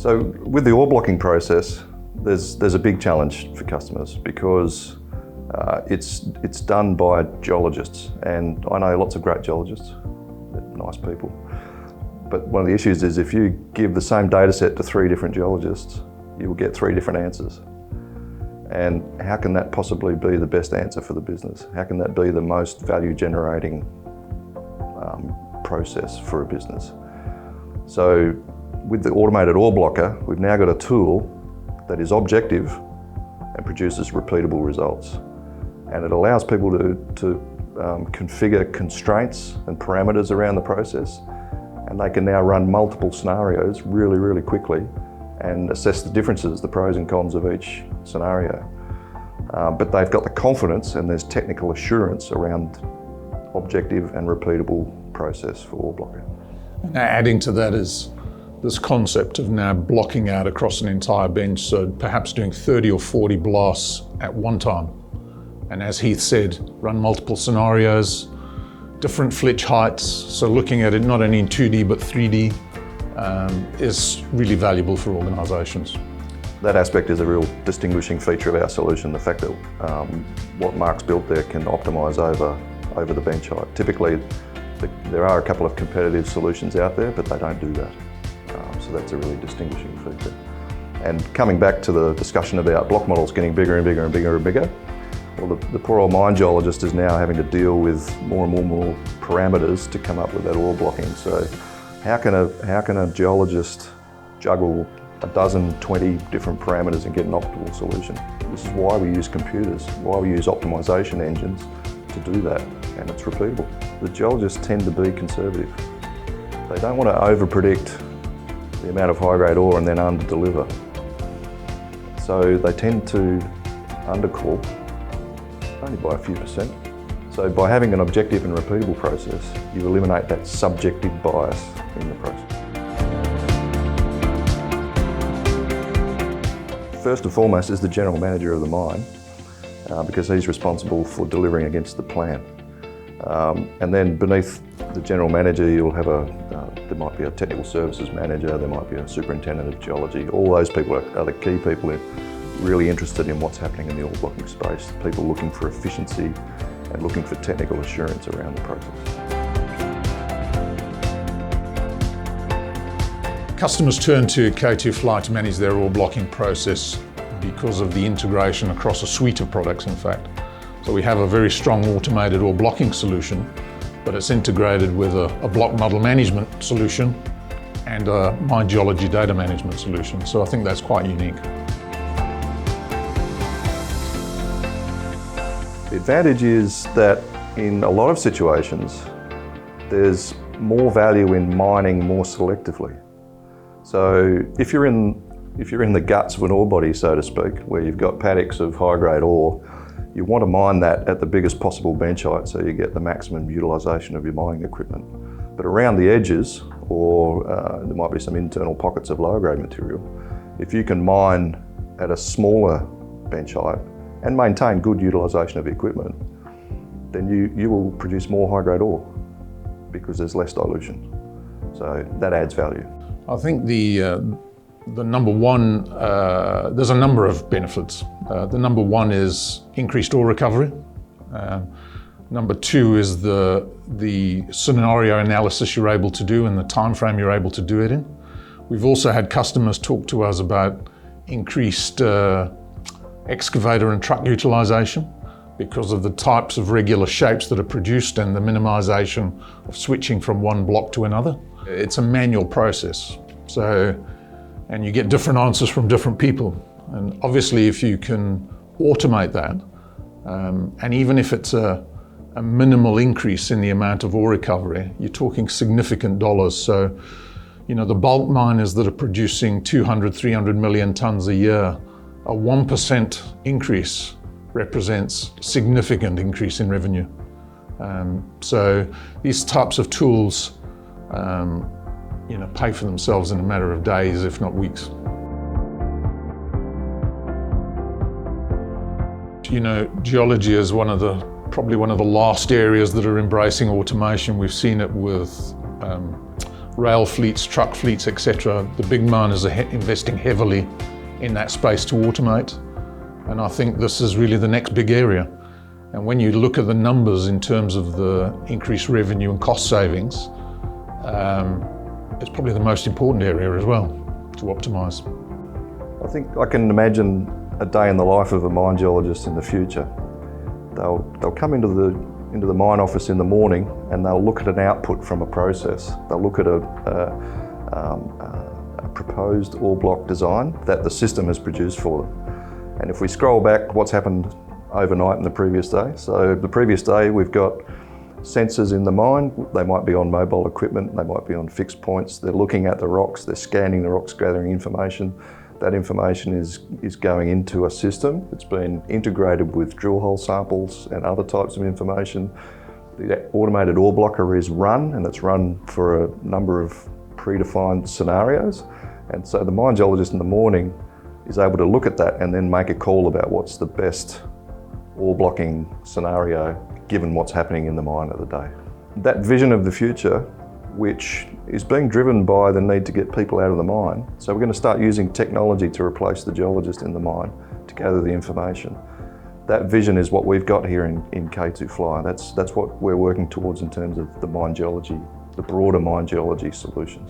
So with the ore blocking process, there's a big challenge for customers because it's done by geologists, and I know lots of great geologists, they're nice people. But one of the issues is if you give the same data set to 3 different geologists, you will get 3 different answers. And how can that possibly be the best answer for the business? How can that be the most value generating process for a business? So with the automated ore blocker, we've now got a tool that is objective and produces repeatable results. And it allows people to configure constraints and parameters around the process, and they can now run multiple scenarios really, really quickly and assess the differences, the pros and cons of each scenario. But they've got the confidence and there's technical assurance around objective and repeatable process for ore blocking. Now, adding to that is this concept of now blocking out across an entire bench, so perhaps doing 30 or 40 blasts at one time. And as Heath said, run multiple scenarios, different flitch heights, so looking at it not only in 2D but 3D is really valuable for organisations. That aspect is a real distinguishing feature of our solution, the fact that what Mark's built there can optimise over the bench height. Typically, there are a couple of competitive solutions out there, but they don't do that. So that's a really distinguishing feature. And coming back to the discussion about block models getting bigger and bigger and bigger and bigger, well, the poor old mine geologist is now having to deal with more and more parameters to come up with that ore blocking. So how can a geologist juggle a dozen, 20 different parameters and get an optimal solution? This is why we use computers, why we use optimization engines to do that, and it's repeatable. The geologists tend to be conservative. They don't want to over-predict the amount of high-grade ore and then under-deliver. So they tend to undercall, only by a few percent. So by having an objective and repeatable process, you eliminate that subjective bias in the process. First and foremost is the general manager of the mine, because he's responsible for delivering against the plan. And then beneath the general manager, you'll have there might be a technical services manager, there might be a superintendent of geology. All those people are the key people who are really interested in what's happening in the ore blocking space. People looking for efficiency and looking for technical assurance around the process. Customers turn to K2Fly to manage their ore blocking process because of the integration across a suite of products, in fact. So we have a very strong automated ore blocking solution, but it's integrated with a block model management solution and a mine geology data management solution. So I think that's quite unique. The advantage is that in a lot of situations, there's more value in mining more selectively. So if you're in the guts of an ore body, so to speak, where you've got paddocks of high-grade ore, you want to mine that at the biggest possible bench height so you get the maximum utilisation of your mining equipment. But around the edges, or there might be some internal pockets of lower grade material, if you can mine at a smaller bench height and maintain good utilisation of the equipment, then you will produce more high-grade ore because there's less dilution. So that adds value. I think the number one, there's a number of benefits. The number one is increased ore recovery. Number two is the scenario analysis you're able to do and the time frame you're able to do it in. We've also had customers talk to us about increased excavator and truck utilisation because of the types of regular shapes that are produced and the minimisation of switching from one block to another. It's a manual process, and you get different answers from different people. And obviously if you can automate that, and even if it's a minimal increase in the amount of ore recovery, you're talking significant dollars. So, the bulk miners that are producing 200, 300 million tonnes a year, a 1% increase represents significant increase in revenue. So these types of tools pay for themselves in a matter of days, if not weeks. Geology is probably one of the last areas that are embracing automation. We've seen it with rail fleets, truck fleets, etc. The big miners are investing heavily in that space to automate. And I think this is really the next big area. And when you look at the numbers in terms of the increased revenue and cost savings, it's probably the most important area as well to optimise. I think I can imagine a day in the life of a mine geologist in the future. They'll come into the mine office in the morning and they'll look at an output from a process. They'll look at a proposed ore block design that the system has produced for them. And if we scroll back, what's happened overnight in the previous day? So the previous day we've got sensors in the mine. They might be on mobile equipment, they might be on fixed points. They're looking at the rocks, they're scanning the rocks, gathering information. That information is going into a system. It's been integrated with drill hole samples and other types of information. The automated ore blocker is run, and it's run for a number of predefined scenarios. And so the mine geologist in the morning is able to look at that and then make a call about what's the best ore blocking scenario given what's happening in the mine at the day. That vision of the future, which is being driven by the need to get people out of the mine. So we're going to start using technology to replace the geologist in the mine to gather the information. That vision is what we've got here in K2Fly. That's what we're working towards in terms of the mine geology, the broader mine geology solutions.